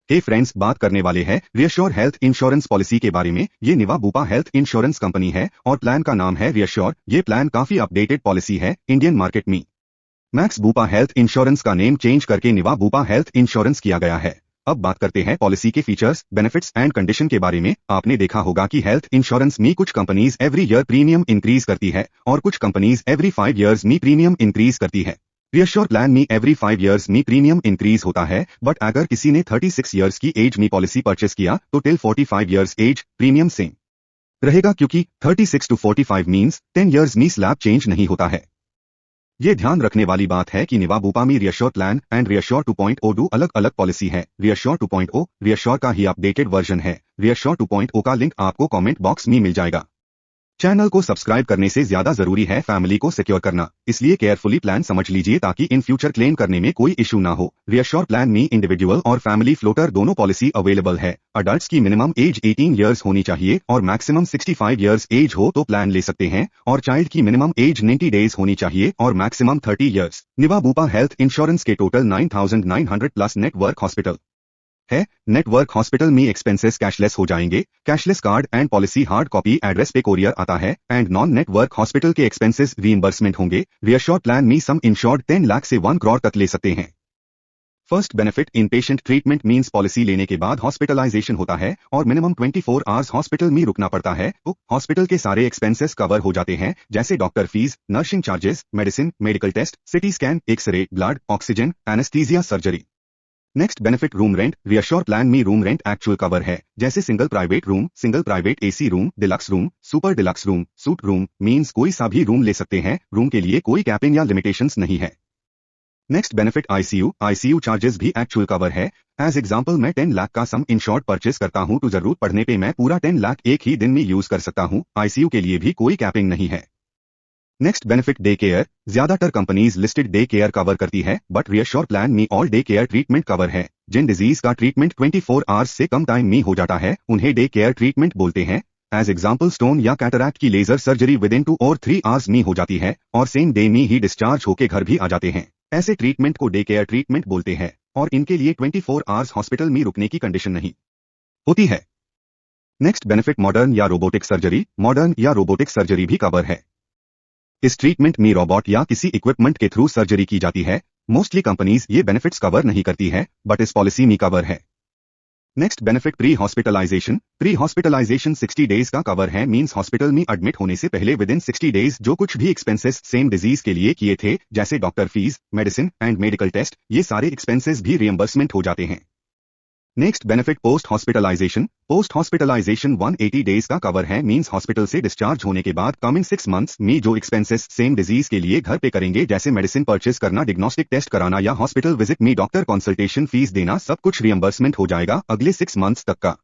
हे friends, बात करने वाले हैं रियश्योर हेल्थ इंश्योरेंस पॉलिसी के बारे में। ये निवा बुपा हेल्थ इंश्योरेंस कंपनी है और प्लान का नाम है रियश्योर। ये प्लान काफी अपडेटेड पॉलिसी है इंडियन मार्केट में। मैक्स बुपा हेल्थ इंश्योरेंस का नेम चेंज करके निवा बुपा हेल्थ इंश्योरेंस किया गया है। अब बात करते हैं पॉलिसी के फीचर्स, बेनिफिट्स एंड कंडीशन के बारे में। आपने देखा होगा कि हेल्थ इंश्योरेंस में कुछ companies every year premium increase करती है और कुछ कंपनीज एवरी 5 ईयर्स में प्रीमियम इंक्रीज करती है। रियश्योर प्लान में एवरी 5 ईयर्स में प्रीमियम इंक्रीज होता है, बट अगर किसी ने 36 ईयर्स की एज में पॉलिसी परचेस किया तो till 45 years age premium same रहेगा, क्योंकि 36 टू 45 मीन्स 10 ईयर्स में स्लैब चेंज नहीं होता है। ये ध्यान रखने वाली बात है कि निवा बुपा में रियश्योर प्लान एंड रियश्योर 2.0 दो अलग अलग पॉलिसी है। रियश्योर 2.0 रियश्योर का ही अपडेटेड वर्जन है। रियश्योर 2.0 का लिंक आपको कमेंट बॉक्स में मिल जाएगा। चैनल को सब्सक्राइब करने से ज्यादा जरूरी है फैमिली को सिक्योर करना, इसलिए केयरफुली प्लान समझ लीजिए ताकि इन फ्यूचर क्लेम करने में कोई इशू ना हो। रियश्योर प्लान में इंडिविजुअल और फैमिली फ्लोटर दोनों पॉलिसी अवेलेबल है। अडल्ट्स की मिनिमम एज 18 ईयर्स होनी चाहिए और मैक्सिमम 65 ईयर्स एज हो तो प्लान ले सकते हैं, और चाइल्ड की मिनिमम एज 90 डेज होनी चाहिए और मैक्सिमम 30 ईयर्स। निवा बुपा हेल्थ इंश्योरेंस के टोटल 9,900 प्लस नेटवर्क हॉस्पिटल है। नेटवर्क हॉस्पिटल में एक्सपेंसेस कैशलेस हो जाएंगे। Cashless card and policy hard copy address पे कोरियर आता है एंड नॉन नेटवर्क हॉस्पिटल के एक्सपेंसेस रीइंबर्समेंट होंगे। रियश्योर प्लान में सम इंश्योर्ड 10 लाख से 1 करोड़ तक ले सकते हैं। फर्स्ट बेनिफिट, इन पेशेंट ट्रीटमेंट मींस पॉलिसी लेने के बाद हॉस्पिटलाइजेशन होता है और मिनिमम 24 आवर्स हॉस्पिटल में रुकना पड़ता है तो हॉस्पिटल के सारे एक्सपेंसेस कवर हो जाते हैं, जैसे doctor fees, nursing charges, medicine, medical test, CT scan, X ray, blood, oxygen, anaesthesia, surgery. Next benefit, room rent. Reassure plan में रूम रेंट एक्चुअल कवर है, जैसे single private room, single private AC room, deluxe room, super deluxe room, suite room, means कोई सा भी room ले सकते हैं। Room के लिए कोई कैपिंग या लिमिटेशंस नहीं है। Next benefit, ICU. ICU charges भी एक्चुअल कवर है। एज एग्जांपल, मैं 10 लाख का सम इंश्योर्ड परचेस करता हूं तो जरूरत पड़ने पे मैं पूरा 10 लाख एक ही दिन में यूज कर सकता हूं। आईसीयू के लिए भी कोई कैपिंग नहीं है। Next benefit, day care. ज्यादातर companies listed day care cover करती है, बट रियश्योर प्लान में all day care treatment cover है। जिन डिजीज का ट्रीटमेंट 24 आवर्स से कम टाइम में हो जाता है उन्हें डे केयर ट्रीटमेंट बोलते हैं। एज एग्जांपल, स्टोन या कैटरैक्ट की लेजर सर्जरी विद इन 2 और 3 आवर्स में हो जाती है और सेम डे में ही डिस्चार्ज होकर घर भी आ जाते हैं। ऐसे ट्रीटमेंट को डे केयर ट्रीटमेंट बोलते हैं और इनके लिए 24 आवर्स हॉस्पिटल में रुकने की कंडीशन नहीं होती है। नेक्स्ट बेनिफिट, मॉडर्न या रोबोटिक सर्जरी। मॉडर्न या रोबोटिक सर्जरी भी कवर है। इस ट्रीटमेंट में रोबोट या किसी इक्विपमेंट के थ्रू सर्जरी की जाती है। मोस्टली कंपनीज ये बेनिफिट्स कवर नहीं करती है, बट इस पॉलिसी में कवर है। Next benefit, pre hospitalisation. Pre hospitalisation 60 days का कवर है, मींस हॉस्पिटल में एडमिट होने से पहले विद इन 60 डेज जो कुछ भी एक्सपेंसेस सेम डिजीज के लिए किए थे, जैसे doctor fees, medicine and medical test, ये सारे एक्सपेंसेस भी रियम्बर्समेंट हो जाते हैं। Next benefit, post hospitalisation. Post hospitalisation 180 days का कवर है, मींस हॉस्पिटल से डिस्चार्ज होने के बाद कमिंग 6 मंथ्स में जो एक्सपेंसेस सेम डिजीज के लिए घर पे करेंगे, जैसे मेडिसिन परचेस करना, डिग्नोस्टिक टेस्ट कराना या हॉस्पिटल विजिट में डॉक्टर कंसल्टेशन फीस देना, सब कुछ रियम्बर्समेंट हो जाएगा अगले 6 मंथ्स तक का।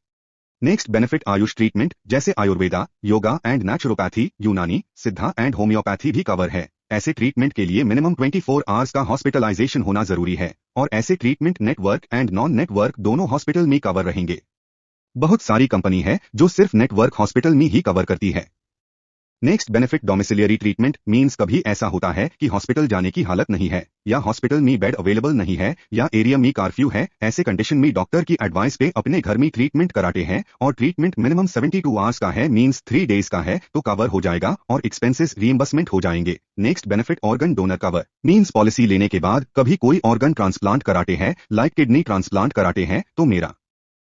नेक्स्ट बेनिफिट, आयुष ट्रीटमेंट, जैसे आयुर्वेदा, योगा एंड नेचुरोपैथी, यूनानी, सिद्धा एंड होम्योपैथी भी कवर है। ऐसे ट्रीटमेंट के लिए मिनिमम 24 आवर्स का हॉस्पिटलाइजेशन होना जरूरी है और ऐसे treatment network and non network दोनों हॉस्पिटल में कवर रहेंगे। बहुत सारी कंपनी है जो सिर्फ नेटवर्क हॉस्पिटल में ही कवर करती है। Next benefit, domiciliary treatment. Means कभी ऐसा होता है कि हॉस्पिटल जाने की हालत नहीं है या हॉस्पिटल में बेड अवेलेबल नहीं है या एरिया में कर्फ्यू है, ऐसे कंडीशन में डॉक्टर की एडवाइस पे अपने घर में ट्रीटमेंट कराते हैं और ट्रीटमेंट मिनिमम 72 आवर्स का है, मींस 3 डेज का है, तो कवर हो जाएगा और एक्सपेंसेस रीइंबर्समेंट हो जाएंगे। Next benefit, organ donor cover. Means policy लेने के बाद कभी कोई ऑर्गन ट्रांसप्लांट कराते हैं, लाइक किडनी ट्रांसप्लांट कराते हैं, तो मेरा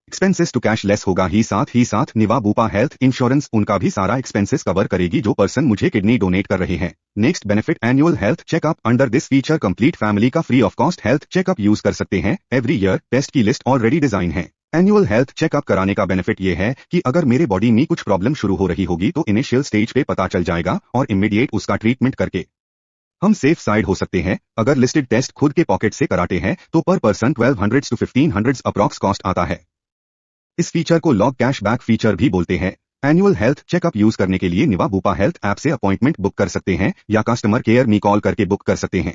एक्सपेंसेस टू कैश लेस होगा। ही साथ निवा बुपा हेल्थ इंश्योरेंस उनका भी सारा एक्सपेंसेस कवर करेगी जो पर्सन मुझे किडनी डोनेट कर रहे हैं। Next benefit, annual health checkup. Under this feature complete family का free of cost health checkup use कर सकते हैं। एवरी ईयर टेस्ट की लिस्ट ऑलरेडी डिजाइन है। एनुअल हेल्थ चेकअप कराने का बेनिफिट ये है कि अगर मेरे बॉडी में कुछ प्रॉब्लम शुरू हो रही होगी तो इनिशियल स्टेज पे पता चल जाएगा और इमीडिएट उसका ट्रीटमेंट करके हम सेफ साइड हो सकते हैं। अगर लिस्टेड टेस्ट खुद के पॉकेट से कराते हैं तो पर पर्सन 1200 to 1500 अप्रॉक्स कॉस्ट आता है। इस फीचर को लॉग कैश बैक फीचर भी बोलते हैं। एनुअल हेल्थ चेकअप यूज करने के लिए निवा बुपा हेल्थ ऐप से अपॉइंटमेंट बुक कर सकते हैं या कस्टमर केयर में कॉल करके बुक कर सकते हैं।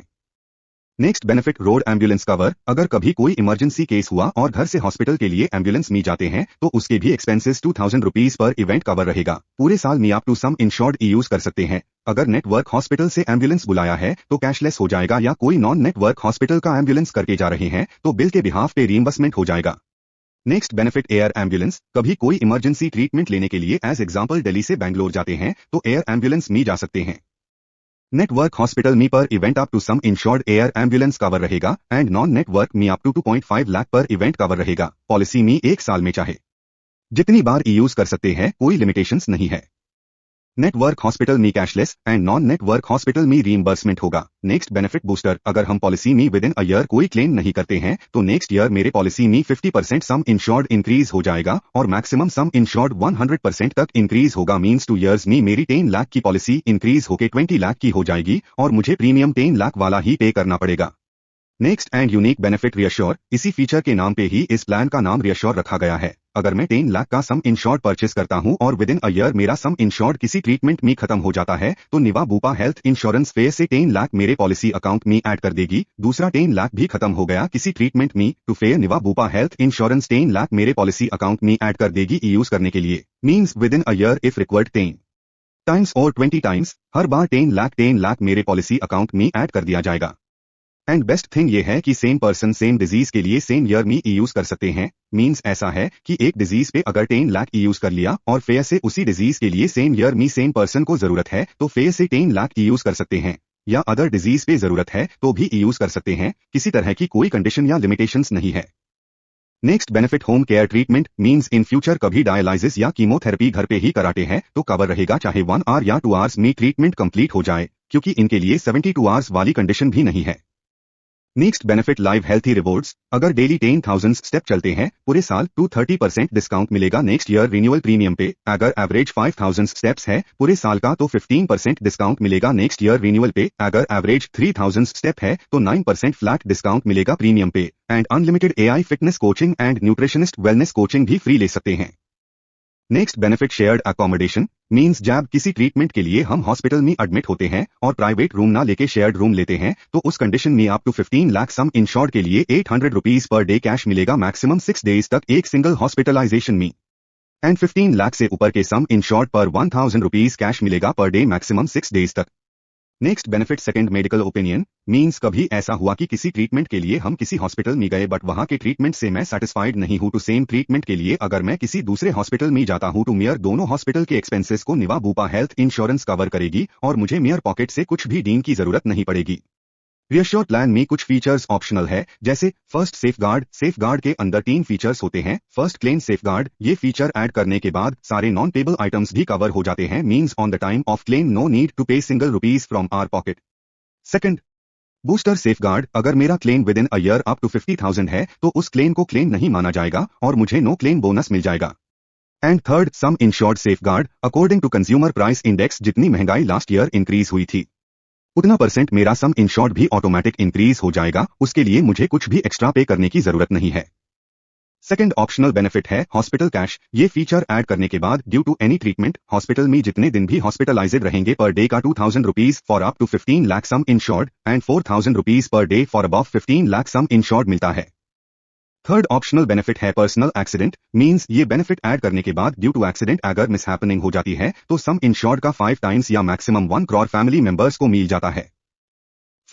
Next benefit, road ambulance cover. अगर कभी कोई इमरजेंसी केस हुआ और घर से हॉस्पिटल के लिए एम्बुलेंस में जाते हैं तो उसके भी expenses 2000 rupees per event cover रहेगा। पूरे साल में आप टू सम इंश्योर्ड यूज कर सकते हैं। अगर नेटवर्क हॉस्पिटल से एम्बुलेंस बुलाया है तो कैशलेस हो जाएगा, या कोई नॉन नेटवर्क हॉस्पिटल का एम्बुलेंस करके जा रहे हैं तो बिल के बिहाफ पे रीइंबर्समेंट हो जाएगा। Next benefit air ambulance. कभी कोई इमरजेंसी ट्रीटमेंट लेने के लिए एज एग्जांपल दिल्ली से बैंगलोर जाते हैं तो एयर एम्बुलेंस में जा सकते हैं। नेटवर्क हॉस्पिटल मी per event up to sum insured air ambulance cover रहेगा एंड नॉन नेटवर्क मी up to 2.5 lakh per event cover रहेगा। पॉलिसी में 1 साल में चाहे जितनी बार यूज कर सकते हैं, कोई लिमिटेशंस नहीं है। नेटवर्क हॉस्पिटल में cashless and non network hospital में रीइंबर्समेंट होगा। Next benefit booster. अगर हम पॉलिसी में विद इन अ ईयर कोई क्लेम नहीं करते हैं तो नेक्स्ट ईयर मेरे पॉलिसी में 50% सम इंश्योर्ड इंक्रीज हो जाएगा और मैक्सिमम सम इंश्योर्ड 100% तक इंक्रीज होगा। मींस 2 इयर्स में मेरी 10 लाख की पॉलिसी इंक्रीज होकर 20 लाख की हो जाएगी और मुझे प्रीमियम 10 लाख वाला ही पे करना पड़ेगा। Next and unique benefit reassure. इसी फीचर के नाम पे ही इस प्लान का नाम रियश्योर रखा गया है। अगर मैं 10 लाख का सम इंश्योर्ड परचेस करता हूं और विद इन अ ईयर मेरा सम इंश्योर्ड किसी ट्रीटमेंट में खत्म हो जाता है तो निवा बुपा हेल्थ इंश्योरेंस फेयर से 10 लाख मेरे पॉलिसी अकाउंट में ऐड कर देगी। दूसरा 10 लाख भी खत्म हो गया किसी ट्रीटमेंट में तो फेयर निवा बुपा हेल्थ इंश्योरेंस 10 लाख मेरे पॉलिसी अकाउंट में ऐड कर देगी यूज करने के लिए। Means with in a year if required 10 times और 20 टाइम्स हर बार 10 लाख मेरे पॉलिसी अकाउंट में ऐड कर दिया जाएगा। एंड बेस्ट थिंग ये है कि सेम पर्सन सेम डिजीज के लिए सेम ईयर में यूज कर सकते हैं। मींस ऐसा है कि एक डिजीज पे अगर 10 लाख यूज कर लिया और फेयर से उसी डिजीज के लिए सेम ईयर में सेम पर्सन को जरूरत है तो फेयर से 10 लाख यूज कर सकते हैं, या अदर डिजीज पे जरूरत है तो भी यूज कर सकते हैं। किसी तरह की कोई कंडीशन या लिमिटेशंस नहीं है। Next benefit home care treatment. Means in future कभी डायलाइसिस या कीमोथेरेपी घर पे ही कराते हैं तो कवर रहेगा चाहे 1 आवर या 2 आवर्स में ट्रीटमेंट कंप्लीट हो जाए, क्योंकि इनके लिए 72 आवर्स वाली कंडीशन भी नहीं है। Next benefit live healthy rewards. अगर डेली 10,000 स्टेप चलते हैं पूरे साल तो 30% डिस्काउंट मिलेगा नेक्स्ट ईयर रिन्यूअल प्रीमियम पे। अगर एवरेज 5,000 स्टेप्स है पूरे साल का तो 15% डिस्काउंट मिलेगा नेक्स्ट ईयर रिन्यूअल पे। अगर एवरेज 3,000 स्टेप है तो 9% फ्लैट डिस्काउंट मिलेगा प्रीमियम पे। And unlimited AI fitness coaching and nutritionist wellness coaching भी फ्री ले सकते हैं। Next benefit shared accommodation. Means जब किसी ट्रीटमेंट के लिए हम हॉस्पिटल में एडमिट होते हैं और प्राइवेट रूम ना लेके शेयर्ड रूम लेते हैं तो उस कंडीशन में up to 15 lakh sum insured के लिए 800 रुपीज पर डे कैश मिलेगा मैक्सिमम 6 डेज तक एक सिंगल हॉस्पिटलाइजेशन में। एंड 15 लाख से ऊपर के सम इंश्योर्ड पर 1000 रुपीज कैश मिलेगा पर डे मैक्सिमम 6 डेज तक। Next benefit second medical opinion. Means कभी ऐसा हुआ कि किसी ट्रीटमेंट के लिए हम किसी हॉस्पिटल में गए बट वहां के ट्रीटमेंट से मैं सेटिस्फाइड नहीं हूं तो सेम ट्रीटमेंट के लिए अगर मैं किसी दूसरे हॉस्पिटल में जाता हूं तो मेयर दोनों हॉस्पिटल के एक्सपेंसेस को निवा बुपा हेल्थ इंश्योरेंस कवर करेगी और मुझे मेयर पॉकेट से कुछ भी डीन की जरूरत नहीं पड़ेगी। रियश्योर प्लान में कुछ फीचर्स ऑप्शनल है, जैसे फर्स्ट सेफगार्ड के अंदर 3 फीचर्स होते हैं। First claim safeguard. ये फीचर ऐड करने के बाद सारे नॉन पेबल आइटम्स भी कवर हो जाते हैं। Means on the time of claim no need to pay single rupees from our pocket. Second booster safeguard. अगर मेरा claim within a year up to 50,000 है तो उस क्लेम को क्लेम नहीं माना जाएगा और मुझे नो क्लेम बोनस मिल जाएगा। And third sum insured safeguard. According to consumer price index जितनी महंगाई लास्ट ईयर इंक्रीज हुई थी उतना % मेरा सम इंश्योर्ड भी ऑटोमेटिक इंक्रीज हो जाएगा, उसके लिए मुझे कुछ भी एक्स्ट्रा पे करने की जरूरत नहीं है। सेकंड ऑप्शनल बेनिफिट है हॉस्पिटल कैश। ये फीचर ऐड करने के बाद due to any treatment hospital में जितने दिन भी हॉस्पिटलाइज्ड रहेंगे पर डे का 2,000 rupees for up to 15 lakh sum insured and 4,000 rupees per day for above 15 lakh sum insured मिलता है। थर्ड ऑप्शनल बेनिफिट है पर्सनल एक्सीडेंट। मींस ये बेनिफिट ऐड करने के बाद ड्यू टू एक्सीडेंट अगर मिसहैपनिंग हो जाती है तो सम इंश्योर्ड का 5 टाइम्स या मैक्सिमम 1 करोड़ फैमिली मेंबर्स को मिल जाता है।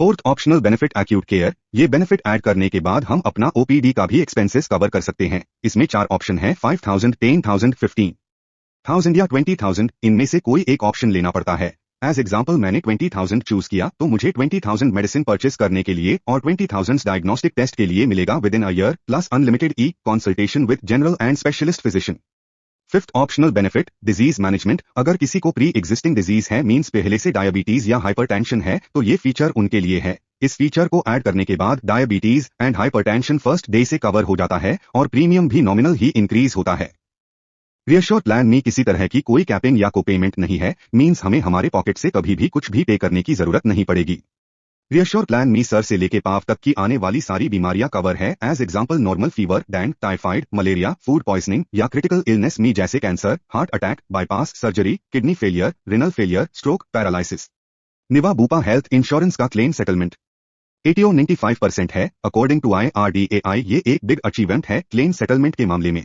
Fourth optional benefit acute care. ये बेनिफिट ऐड करने के बाद हम अपना OPD का भी एक्सपेंसेस कवर कर सकते हैं। इसमें 4 ऑप्शन है 5,000, 10,000, 15,000 या 20,000। इनमें से कोई एक ऑप्शन लेना पड़ता है। एज एग्जाम्पल मैंने 20,000 चूज किया तो मुझे 20,000 मेडिसिन परचेस करने के लिए और 20,000 डायग्नोस्टिक टेस्ट के लिए मिलेगा with in a year plus unlimited consultation with general and specialist physician. Fifth optional benefit disease management. अगर किसी को प्री एग्जिस्टिंग डिजीज है मींस पहले से डायबिटीज या हाइपरटेंशन है तो ये फीचर उनके लिए है। इस फीचर को ऐड करने के बाद diabetes and hypertension first day से कवर हो जाता है और प्रीमियम भी नॉमिनल ही इंक्रीज होता है। रियश्योर प्लान में किसी तरह की कोई कैपिंग या कोपेमेंट नहीं है। मींस हमें हमारे पॉकेट से कभी भी कुछ भी पे करने की जरूरत नहीं पड़ेगी। रियश्योर प्लान में सर से लेके पांव तक की आने वाली सारी बीमारियां कवर है। As example normal fever, dengue, typhoid, malaria, food poisoning या क्रिटिकल इलनेस में जैसे cancer, heart attack, bypass surgery, kidney failure, renal failure, stroke, paralysis. Niva Bupa health insurance का क्लेम सेटलमेंट 80-95% है। अकॉर्डिंग टू IRDAI ये एक big achievement है claim settlement के मामले में।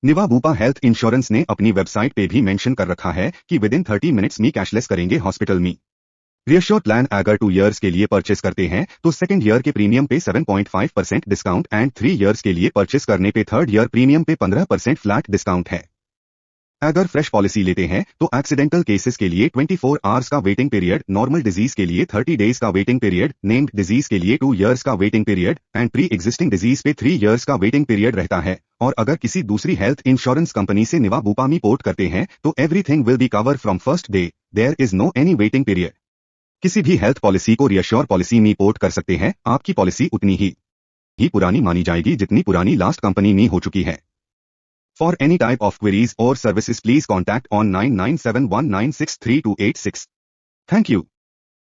निवा बुपा हेल्थ इंश्योरेंस ने अपनी वेबसाइट पे भी मेंशन कर रखा है कि विद इन 30 मिनट्स में कैशलेस करेंगे हॉस्पिटल में। रियश्योर प्लान अगर 2 इयर्स के लिए परचेस करते हैं तो सेकंड ईयर के प्रीमियम पे 7.5% डिस्काउंट एंड 3 इयर्स के लिए परचेस करने पे थर्ड ईयर प्रीमियम पे 15% फ्लैट डिस्काउंट है। अगर फ्रेश पॉलिसी लेते हैं तो एक्सीडेंटल केसेस के लिए 24 आवर्स का वेटिंग पीरियड, नॉर्मल डिजीज के लिए 30 डेज का वेटिंग पीरियड, नेम्ड डिजीज के लिए 2 इयर्स का waiting period and pre existing disease पे 3 इयर्स का वेटिंग पीरियड रहता है। और अगर किसी दूसरी हेल्थ इंश्योरेंस कंपनी से निवा बुपा मी पोर्ट करते हैं तो everything will be cover from first day, there is no any waiting period. किसी भी हेल्थ पॉलिसी को रियश्योर पॉलिसी में पोर्ट कर सकते हैं, आपकी पॉलिसी उतनी ही पुरानी मानी जाएगी जितनी पुरानी लास्ट कंपनी में हो चुकी है। For any type of queries or services, please contact on 9971963286. Thank you.